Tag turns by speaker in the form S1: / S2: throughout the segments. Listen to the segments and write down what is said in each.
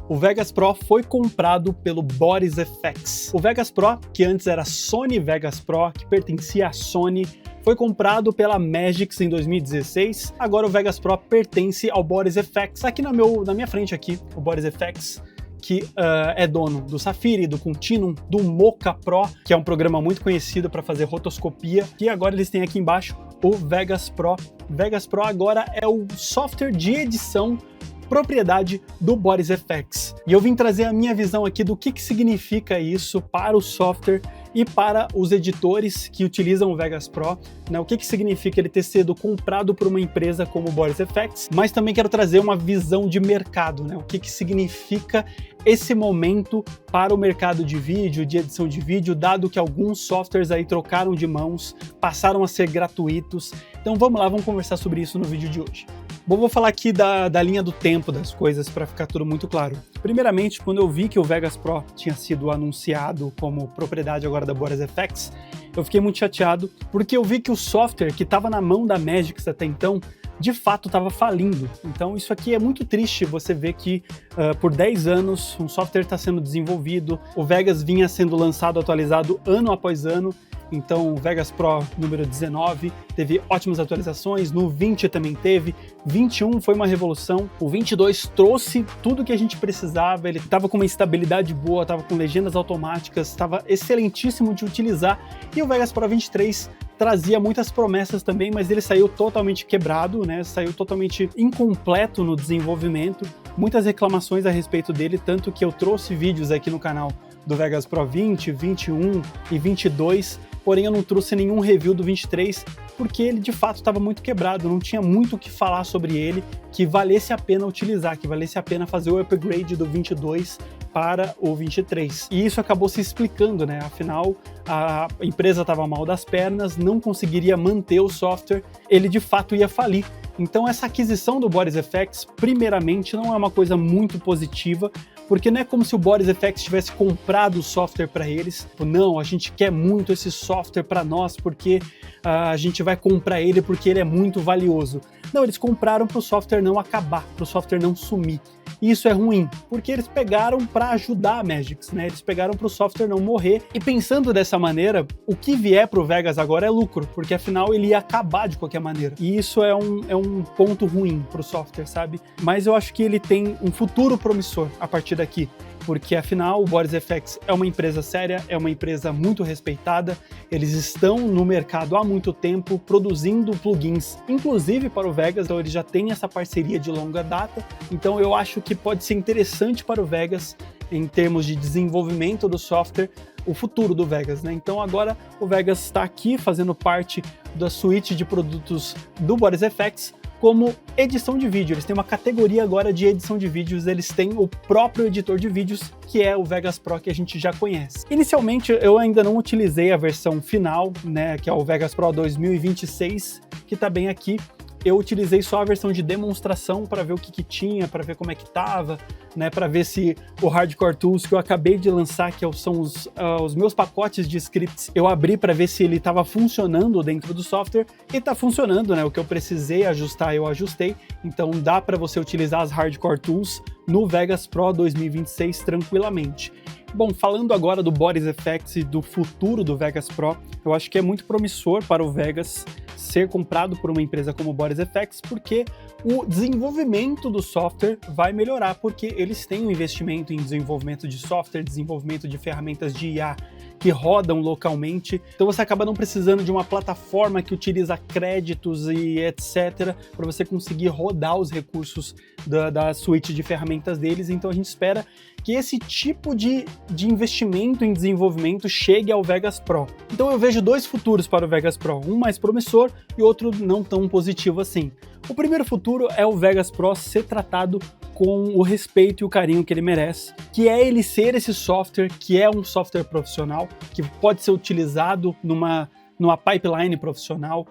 S1: O Vegas Pro foi comprado pelo Boris FX. O Vegas Pro, que antes era Sony Vegas Pro, que pertencia à Sony, foi comprado pela Magix em 2016. Agora o Vegas Pro pertence ao Boris FX. Aqui na minha frente aqui, o Boris FX, que é dono do Safiri, do Continuum, do Mocha Pro, que é um programa muito conhecido para fazer rotoscopia. E agora eles têm aqui embaixo o Vegas Pro. Vegas Pro agora é o software de edição propriedade do Boris FX. E eu vim trazer a minha visão aqui do que significa isso para o software e para os editores que utilizam o Vegas Pro, né? O que significa ele ter sido comprado por uma empresa como o Boris FX, mas também quero trazer uma visão de mercado, né? O que significa esse momento para o mercado de vídeo, de edição de vídeo, dado que alguns softwares aí trocaram de mãos, passaram a ser gratuitos. Então vamos lá, vamos conversar sobre isso no vídeo de hoje. Bom, vou falar aqui da linha do tempo das coisas para ficar tudo muito claro. Primeiramente, quando eu vi que o Vegas Pro tinha sido anunciado como propriedade agora da Boris FX, eu fiquei muito chateado, porque eu vi que o software que estava na mão da Magix até então, de fato estava falindo. Então isso aqui é muito triste, você ver que por 10 anos um software está sendo desenvolvido, o Vegas vinha sendo lançado, atualizado ano após ano. Então o Vegas Pro número 19 teve ótimas atualizações, no 20 também teve, 21 foi uma revolução, o 22 trouxe tudo que a gente precisava, ele estava com uma estabilidade boa, estava com legendas automáticas, estava excelentíssimo de utilizar, e o Vegas Pro 23 trazia muitas promessas também, mas ele saiu totalmente quebrado, né? Saiu totalmente incompleto no desenvolvimento, muitas reclamações a respeito dele, tanto que eu trouxe vídeos aqui no canal do Vegas Pro 20, 21 e 22, porém eu não trouxe nenhum review do 23, porque ele de fato estava muito quebrado, não tinha muito o que falar sobre ele que valesse a pena utilizar, que valesse a pena fazer o upgrade do 22 para o 23. E isso acabou se explicando, né? Afinal, a empresa estava mal das pernas, não conseguiria manter o software, ele de fato ia falir. Então essa aquisição do Boris FX, primeiramente, não é uma coisa muito positiva, porque não é como se o Boris FX tivesse comprado o software para eles. Não, a gente quer muito esse software para nós, porque a gente vai comprar ele porque ele é muito valioso. Não, eles compraram para o software não acabar, para o software não sumir. E isso é ruim, porque eles pegaram para ajudar a Magix, né? Eles pegaram para o software não morrer. E pensando dessa maneira, o que vier para o Vegas agora é lucro, porque afinal ele ia acabar de qualquer maneira. E isso é um ponto ruim para o software, sabe? Mas eu acho que ele tem um futuro promissor a partir daqui, porque afinal o Boris FX é uma empresa séria, é uma empresa muito respeitada, eles estão no mercado há muito tempo produzindo plugins, inclusive para o Vegas, então eles já têm essa parceria de longa data, então eu acho que pode ser interessante para o Vegas em termos de desenvolvimento do software, o futuro do Vegas, né? Então agora o Vegas está aqui fazendo parte da suíte de produtos do Boris FX, como edição de vídeo. Eles têm uma categoria agora de edição de vídeos, eles têm o próprio editor de vídeos, que é o Vegas Pro, que a gente já conhece. Inicialmente, eu ainda não utilizei a versão final, né, que é o Vegas Pro 2026, que tá bem aqui. Eu utilizei só a versão de demonstração para ver o que tinha, para ver como é que tava, né, para ver se o Hardcore Tools que eu acabei de lançar, que são os meus pacotes de scripts, eu abri para ver se ele estava funcionando dentro do software, e está funcionando, né? O que eu precisei ajustar, eu ajustei, então dá para você utilizar as Hardcore Tools no Vegas Pro 2026 tranquilamente. Bom, falando agora do Boris FX e do futuro do Vegas Pro, eu acho que é muito promissor para o Vegas ser comprado por uma empresa como o Boris FX, porque o desenvolvimento do software vai melhorar, porque eles têm um investimento em desenvolvimento de software, desenvolvimento de ferramentas de IA que rodam localmente, então você acaba não precisando de uma plataforma que utiliza créditos e etc, para você conseguir rodar os recursos da suíte de ferramentas deles. Então a gente espera que esse tipo de investimento em desenvolvimento chegue ao Vegas Pro. Então eu vejo dois futuros para o Vegas Pro, um mais promissor e outro não tão positivo assim. O primeiro futuro é o Vegas Pro ser tratado com o respeito e o carinho que ele merece, que é ele ser esse software que é um software profissional, que pode ser utilizado numa pipeline profissional,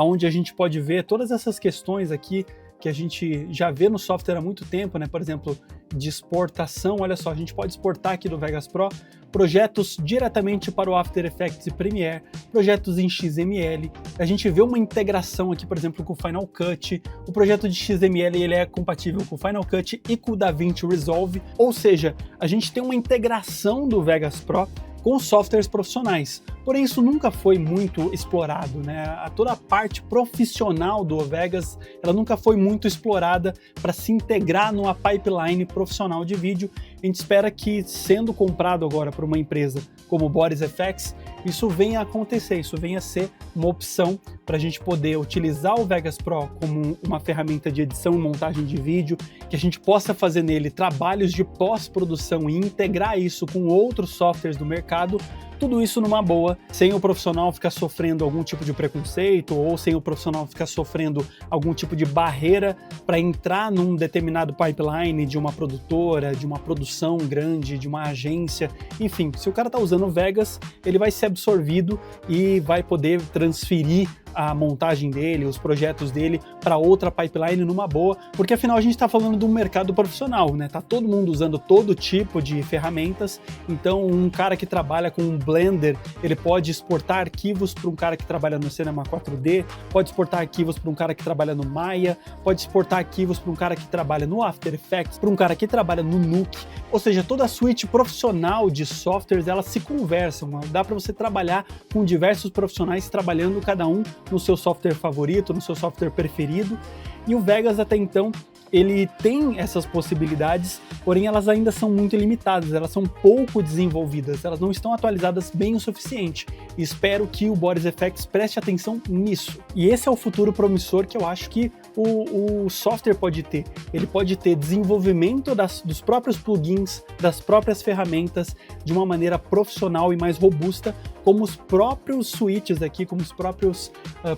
S1: onde a gente pode ver todas essas questões aqui que a gente já vê no software há muito tempo, né? Por exemplo, de exportação, olha só, a gente pode exportar aqui do Vegas Pro projetos diretamente para o After Effects e Premiere, projetos em XML. A gente vê uma integração aqui, por exemplo, com o Final Cut. O projeto de XML ele é compatível com o Final Cut e com o DaVinci Resolve, ou seja, a gente tem uma integração do Vegas Pro com softwares profissionais. Porém, isso nunca foi muito explorado, né? Toda a parte profissional do Vegas, ela nunca foi muito explorada para se integrar numa pipeline profissional de vídeo. A gente espera que, sendo comprado agora por uma empresa como o Boris FX, isso venha a acontecer, isso venha a ser uma opção para a gente poder utilizar o Vegas Pro como uma ferramenta de edição e montagem de vídeo, que a gente possa fazer nele trabalhos de pós-produção e integrar isso com outros softwares do mercado, tudo isso numa boa, sem o profissional ficar sofrendo algum tipo de preconceito ou sem o profissional ficar sofrendo algum tipo de barreira para entrar num determinado pipeline de uma produtora, de uma produção grande, de uma agência. Enfim, se o cara está usando o Vegas, ele vai ser absorvido e vai poder transferir a montagem dele, os projetos dele para outra pipeline numa boa, porque afinal a gente está falando de um mercado profissional, né? Tá todo mundo usando todo tipo de ferramentas, então um cara que trabalha com um Blender, ele pode exportar arquivos para um cara que trabalha no Cinema 4D, pode exportar arquivos para um cara que trabalha no Maya, pode exportar arquivos para um cara que trabalha no After Effects, para um cara que trabalha no Nuke, ou seja, toda a suite profissional de softwares, elas se conversam, dá para você trabalhar com diversos profissionais trabalhando cada um no seu software favorito, no seu software preferido, e o Vegas até então ele tem essas possibilidades, porém elas ainda são muito limitadas, elas são pouco desenvolvidas, elas não estão atualizadas bem o suficiente. E espero que o Boris FX preste atenção nisso. E esse é o futuro promissor que eu acho que o software pode ter. Ele pode ter desenvolvimento dos próprios plugins, das próprias ferramentas, de uma maneira profissional e mais robusta, como os próprios suítes aqui, como os próprios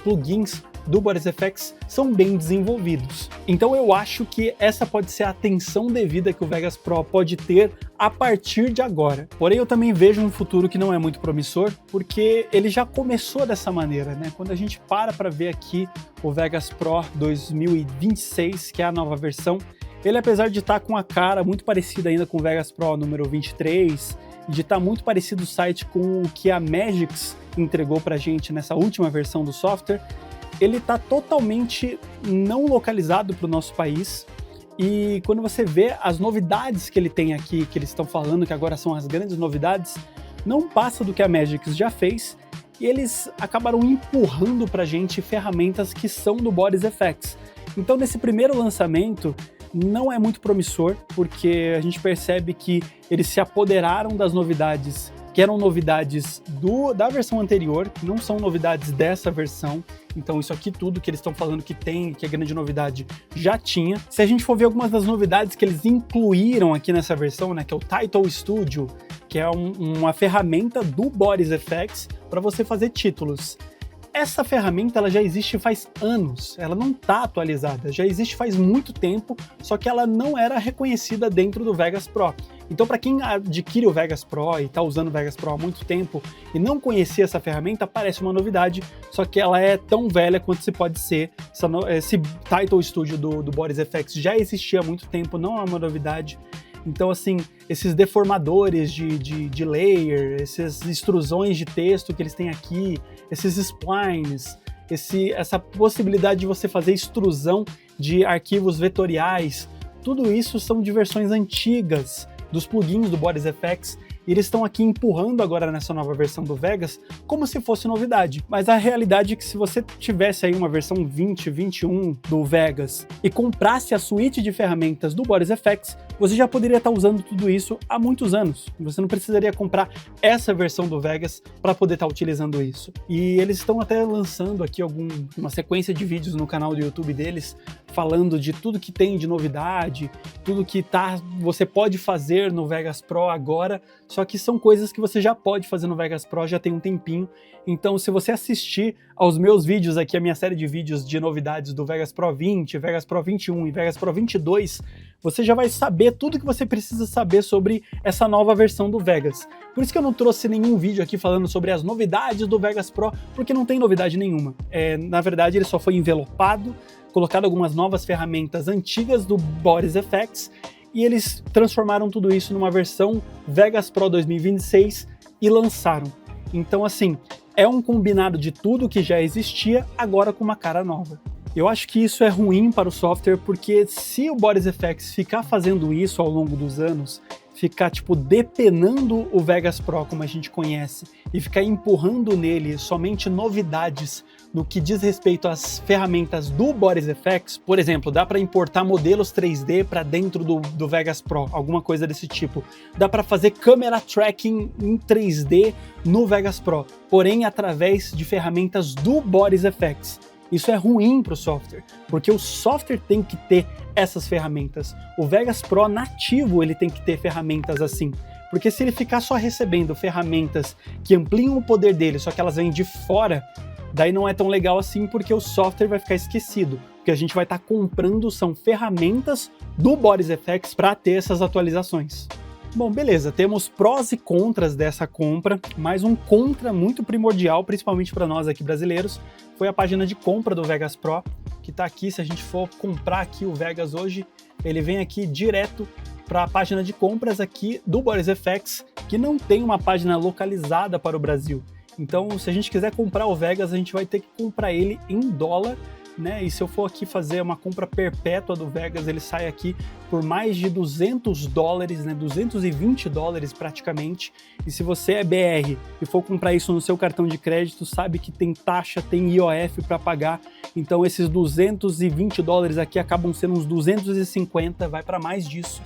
S1: plugins do Boris FX são bem desenvolvidos. Então eu acho que essa pode ser a atenção devida que o Vegas Pro pode ter a partir de agora. Porém, eu também vejo um futuro que não é muito promissor, porque ele já começou dessa maneira, né? Quando a gente para ver aqui o Vegas Pro 2026, que é a nova versão, ele, apesar de estar com a cara muito parecida ainda com o Vegas Pro número 23, e de estar muito parecido o site com o que a Magix entregou pra gente nessa última versão do software, ele está totalmente não localizado para o nosso país, e quando você vê as novidades que ele tem aqui, que eles estão falando que agora são as grandes novidades, não passa do que a Magix já fez, e eles acabaram empurrando para a gente ferramentas que são do Boris FX. Então nesse primeiro lançamento não é muito promissor, porque a gente percebe que eles se apoderaram das novidades que eram novidades da versão anterior, que não são novidades dessa versão. Então isso aqui tudo que eles estão falando que tem, que é grande novidade, já tinha. Se a gente for ver algumas das novidades que eles incluíram aqui nessa versão, né, que é o Title Studio, que é uma ferramenta do Boris FX para você fazer títulos. Essa ferramenta ela já existe faz anos, ela não está atualizada, já existe faz muito tempo, só que ela não era reconhecida dentro do Vegas Pro. Então, para quem adquire o Vegas Pro e está usando o Vegas Pro há muito tempo e não conhecia essa ferramenta, parece uma novidade, só que ela é tão velha quanto se pode ser. Esse Title Studio do Boris FX já existia há muito tempo, não é uma novidade. Então, assim, esses deformadores de layer, essas extrusões de texto que eles têm aqui, esses splines, essa possibilidade de você fazer extrusão de arquivos vetoriais, tudo isso são de versões antigas dos plugins do Boris FX, e eles estão aqui empurrando agora nessa nova versão do Vegas como se fosse novidade. Mas a realidade é que se você tivesse aí uma versão 2021 do Vegas e comprasse a suíte de ferramentas do Boris FX, você já poderia estar usando tudo isso há muitos anos. Você não precisaria comprar essa versão do Vegas para poder estar utilizando isso. E eles estão até lançando aqui uma sequência de vídeos no canal do YouTube deles, falando de tudo que tem de novidade, tudo que você pode fazer no Vegas Pro agora, só que são coisas que você já pode fazer no Vegas Pro já tem um tempinho. Então, se você assistir aos meus vídeos aqui, a minha série de vídeos de novidades do Vegas Pro 20, Vegas Pro 21 e Vegas Pro 22, você já vai saber tudo que você precisa saber sobre essa nova versão do Vegas. Por isso que eu não trouxe nenhum vídeo aqui falando sobre as novidades do Vegas Pro, porque não tem novidade nenhuma. Na verdade, ele só foi envelopado, colocado algumas novas ferramentas antigas do Boris FX, e eles transformaram tudo isso numa versão Vegas Pro 2026 e lançaram. Então assim, é um combinado de tudo que já existia, agora com uma cara nova. Eu acho que isso é ruim para o software, porque se o Boris FX ficar fazendo isso ao longo dos anos, ficar tipo depenando o Vegas Pro como a gente conhece e ficar empurrando nele somente novidades no que diz respeito às ferramentas do Boris FX, por exemplo, dá para importar modelos 3D para dentro do Vegas Pro, alguma coisa desse tipo. Dá para fazer câmera tracking em 3D no Vegas Pro, porém através de ferramentas do Boris FX. Isso é ruim para o software, porque o software tem que ter essas ferramentas. O Vegas Pro nativo ele tem que ter ferramentas assim, porque se ele ficar só recebendo ferramentas que ampliam o poder dele, só que elas vêm de fora, daí não é tão legal assim, porque o software vai ficar esquecido. O que a gente vai estar comprando são ferramentas do Boris FX para ter essas atualizações. Bom, beleza, temos prós e contras dessa compra, mas um contra muito primordial, principalmente para nós aqui brasileiros, foi a página de compra do Vegas Pro, que está aqui. Se a gente for comprar aqui o Vegas hoje, ele vem aqui direto para a página de compras aqui do Boris FX, que não tem uma página localizada para o Brasil. Então, se a gente quiser comprar o Vegas, a gente vai ter que comprar ele em dólar, né? E se eu for aqui fazer uma compra perpétua do Vegas, ele sai aqui por mais de $200, né? 220 dólares praticamente. E se você é BR e for comprar isso no seu cartão de crédito, sabe que tem taxa, tem IOF para pagar. Então esses 220 dólares aqui acabam sendo uns 250, vai para mais disso.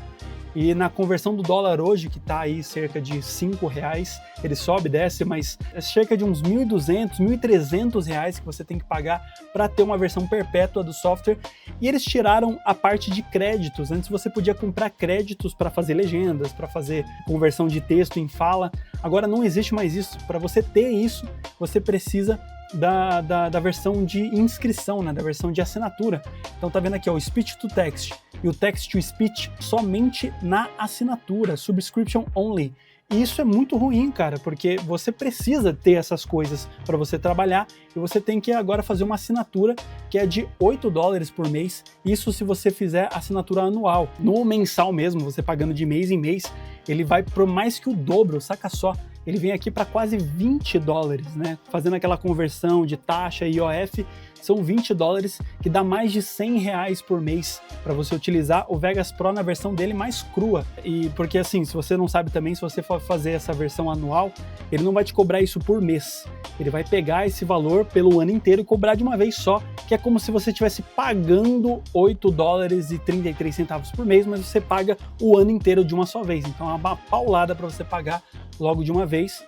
S1: E na conversão do dólar hoje, que está aí cerca de R$5, ele sobe e desce, mas é cerca de uns R$1.200, R$1.300 que você tem que pagar para ter uma versão perpétua do software. E eles tiraram a parte de créditos. Antes você podia comprar créditos para fazer legendas, para fazer conversão de texto em fala. Agora não existe mais isso. Para você ter isso, você precisa da versão de inscrição, né? Da versão de assinatura. Então tá vendo aqui, ó, o Speech to Text e o Text to Speech somente na assinatura, subscription only. E isso é muito ruim, cara, porque você precisa ter essas coisas para você trabalhar e você tem que agora fazer uma assinatura que é de $8 por mês. Isso se você fizer assinatura anual. No mensal mesmo, você pagando de mês em mês, ele vai por mais que o dobro, saca só. Ele vem aqui para quase $20, né? Fazendo aquela conversão de taxa e IOF, são $20, que dá mais de R$100 por mês para você utilizar o Vegas Pro na versão dele mais crua. E porque assim, se você não sabe também, se você for fazer essa versão anual, ele não vai te cobrar isso por mês. Ele vai pegar esse valor pelo ano inteiro e cobrar de uma vez só, que é como se você estivesse pagando $8,33 por mês, mas você paga o ano inteiro de uma só vez. Então é uma paulada para você pagar logo de uma vez.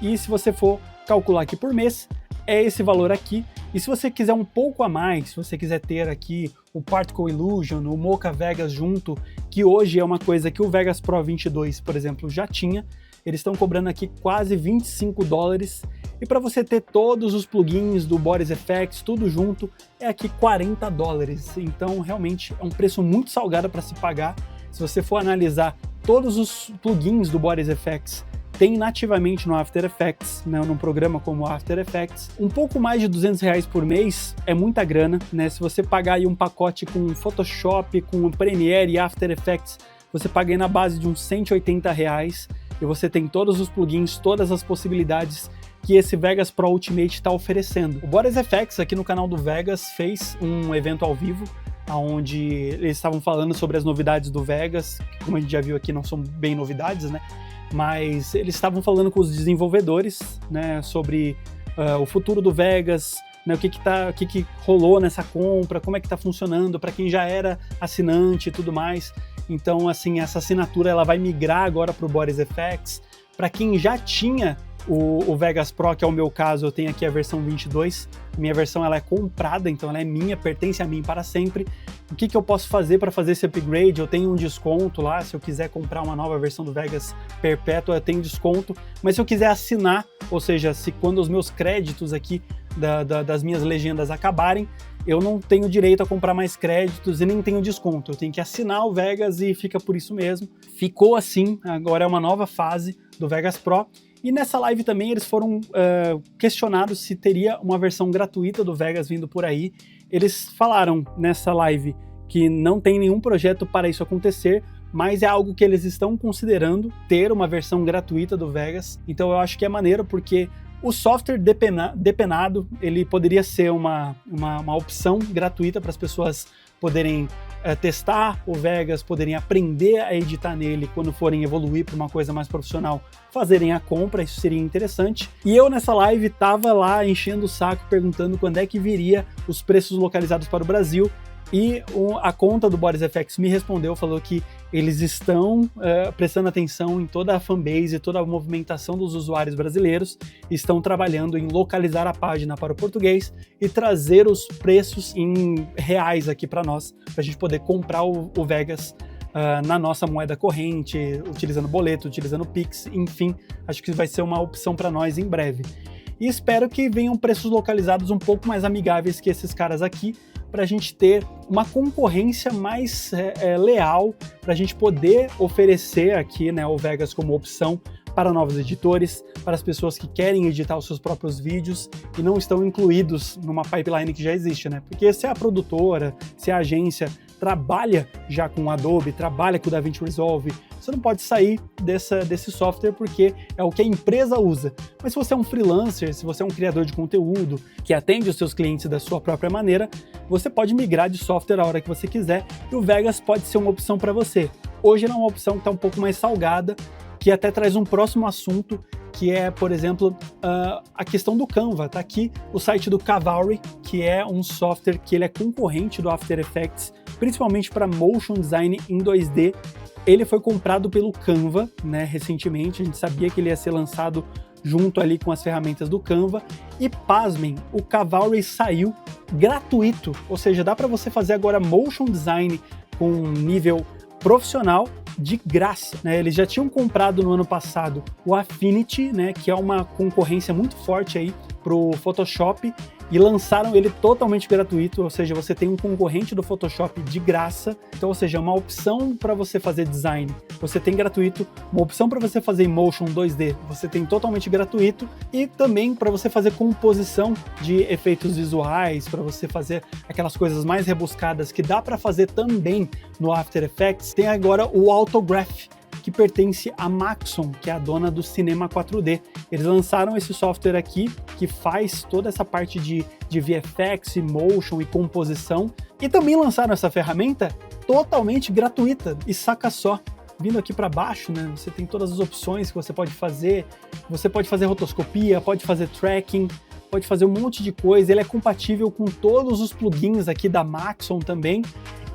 S1: E se você for calcular aqui por mês, é esse valor aqui. E se você quiser um pouco a mais, se você quiser ter aqui o Particle Illusion, o Mocha Vegas junto, que hoje é uma coisa que o Vegas Pro 22, por exemplo, já tinha, eles estão cobrando aqui quase $25. E para você ter todos os plugins do Boris FX, tudo junto, é aqui $40. Então realmente é um preço muito salgado para se pagar. Se você for analisar todos os plugins do Boris FX, tem nativamente no After Effects, né, num programa como o After Effects. Um pouco mais de R$200 por mês é muita grana, né? Se você pagar aí um pacote com Photoshop, com Premiere e After Effects, você paga aí na base de uns R$180 e você tem todos os plugins, todas as possibilidades que esse Vegas Pro Ultimate está oferecendo. O Boris FX aqui no canal do Vegas fez um evento ao vivo, onde eles estavam falando sobre as novidades do Vegas, que como a gente já viu aqui não são bem novidades, né? Mas eles estavam falando com os desenvolvedores, né, sobre o futuro do Vegas, né, o que rolou nessa compra, como é que está funcionando para quem já era assinante e tudo mais. Então, assim, essa assinatura ela vai migrar agora para o Boris FX. Para quem já tinha o Vegas Pro, que é o meu caso, eu tenho aqui a versão 22, minha versão ela é comprada, então ela é minha, pertence a mim para sempre. O que eu posso fazer para fazer esse upgrade? Eu tenho um desconto lá, se eu quiser comprar uma nova versão do Vegas perpétua, eu tenho desconto, mas se eu quiser assinar, ou seja, se quando os meus créditos aqui das minhas legendas acabarem, eu não tenho direito a comprar mais créditos e nem tenho desconto, eu tenho que assinar o Vegas e fica por isso mesmo. Ficou assim, agora é uma nova fase do Vegas Pro. E nessa live também eles foram questionados se teria uma versão gratuita do Vegas vindo por aí. Eles falaram nessa live que não tem nenhum projeto para isso acontecer, mas é algo que eles estão considerando, ter uma versão gratuita do Vegas. Então eu acho que é maneiro, porque o software depenado, ele poderia ser uma opção gratuita para as pessoas poderem testar o Vegas, poderem aprender a editar nele quando forem evoluir para uma coisa mais profissional, fazerem a compra, isso seria interessante. E eu nessa live tava lá enchendo o saco, perguntando quando é que viria os preços localizados para o Brasil, e a conta do BorisFX me respondeu, falou que eles estão prestando atenção em toda a fanbase, toda a movimentação dos usuários brasileiros, estão trabalhando em localizar a página para o português e trazer os preços em reais aqui para nós, para a gente poder comprar o Vegas na nossa moeda corrente, utilizando boleto, utilizando Pix, enfim, acho que vai ser uma opção para nós em breve. E espero que venham preços localizados um pouco mais amigáveis que esses caras aqui, para a gente ter uma concorrência mais leal, para a gente poder oferecer aqui, né, o Vegas como opção para novos editores, para as pessoas que querem editar os seus próprios vídeos e não estão incluídos numa pipeline que já existe, né? Porque se a produtora, se a agência trabalha já com o Adobe, trabalha com o DaVinci Resolve, você não pode sair desse software porque é o que a empresa usa. Mas se você é um freelancer, se você é um criador de conteúdo que atende os seus clientes da sua própria maneira, você pode migrar de software a hora que você quiser e o Vegas pode ser uma opção para você. Hoje ele é uma opção que está um pouco mais salgada, que até traz um próximo assunto, que é, por exemplo, a questão do Canva. Tá aqui o site do Kavalry, que é um software que ele é concorrente do After Effects, principalmente para motion design em 2D. Ele foi comprado pelo Canva, né, recentemente, a gente sabia que ele ia ser lançado junto ali com as ferramentas do Canva, e pasmem, o Kavalry saiu gratuito, ou seja, dá para você fazer agora motion design com nível profissional de graça, né? Eles já tinham comprado no ano passado o Affinity, né, que é uma concorrência muito forte aí pro Photoshop, e lançaram ele totalmente gratuito, ou seja, você tem um concorrente do Photoshop de graça, então, ou seja, uma opção para você fazer design, você tem gratuito, uma opção para você fazer motion 2D, você tem totalmente gratuito, e também para você fazer composição de efeitos visuais, para você fazer aquelas coisas mais rebuscadas que dá para fazer também no After Effects, tem agora o Autograph, que pertence à Maxon, que é a dona do Cinema 4D. Eles lançaram esse software aqui, que faz toda essa parte de VFX, motion e composição, e também lançaram essa ferramenta totalmente gratuita, e saca só, vindo aqui para baixo, né, você tem todas as opções que você pode fazer rotoscopia, pode fazer tracking, pode fazer um monte de coisa, ele é compatível com todos os plugins aqui da Maxon também,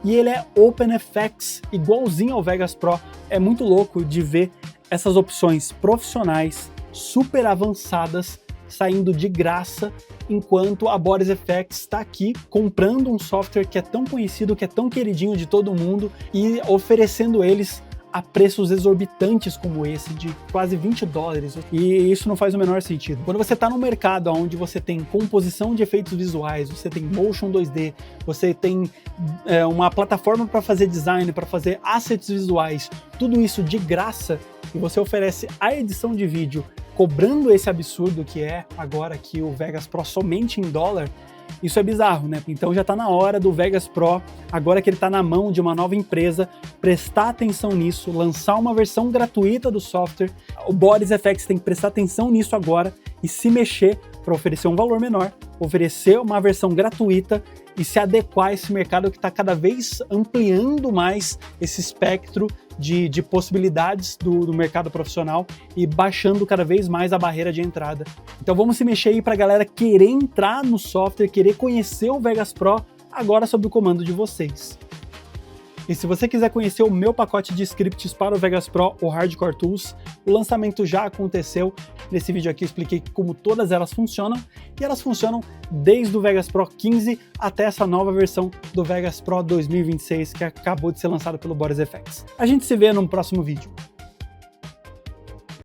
S1: e ele é OpenFX, igualzinho ao Vegas Pro. É muito louco de ver essas opções profissionais, super avançadas, saindo de graça, enquanto a BorisFX está aqui comprando um software que é tão conhecido, que é tão queridinho de todo mundo, e oferecendo eles a preços exorbitantes como esse, de quase $20, e isso não faz o menor sentido. Quando você está no mercado onde você tem composição de efeitos visuais, você tem motion 2D, você tem uma plataforma para fazer design, para fazer assets visuais, tudo isso de graça, e você oferece a edição de vídeo cobrando esse absurdo que é agora aqui o Vegas Pro somente em dólar, isso é bizarro, né? Então já tá na hora do Vegas Pro, agora que ele tá na mão de uma nova empresa, prestar atenção nisso, lançar uma versão gratuita do software. O BorisFX tem que prestar atenção nisso agora e se mexer para oferecer um valor menor, oferecer uma versão gratuita e se adequar a esse mercado que está cada vez ampliando mais esse espectro de possibilidades do mercado profissional e baixando cada vez mais a barreira de entrada. Então vamos se mexer aí para a galera querer entrar no software, querer conhecer o Vegas Pro agora sob o comando de vocês. E se você quiser conhecer o meu pacote de scripts para o Vegas Pro, o Hardcore Tools, o lançamento já aconteceu. Nesse vídeo aqui eu expliquei como todas elas funcionam, e elas funcionam desde o Vegas Pro 15 até essa nova versão do Vegas Pro 2026 que acabou de ser lançado pelo BorisFX. A gente se vê no próximo vídeo.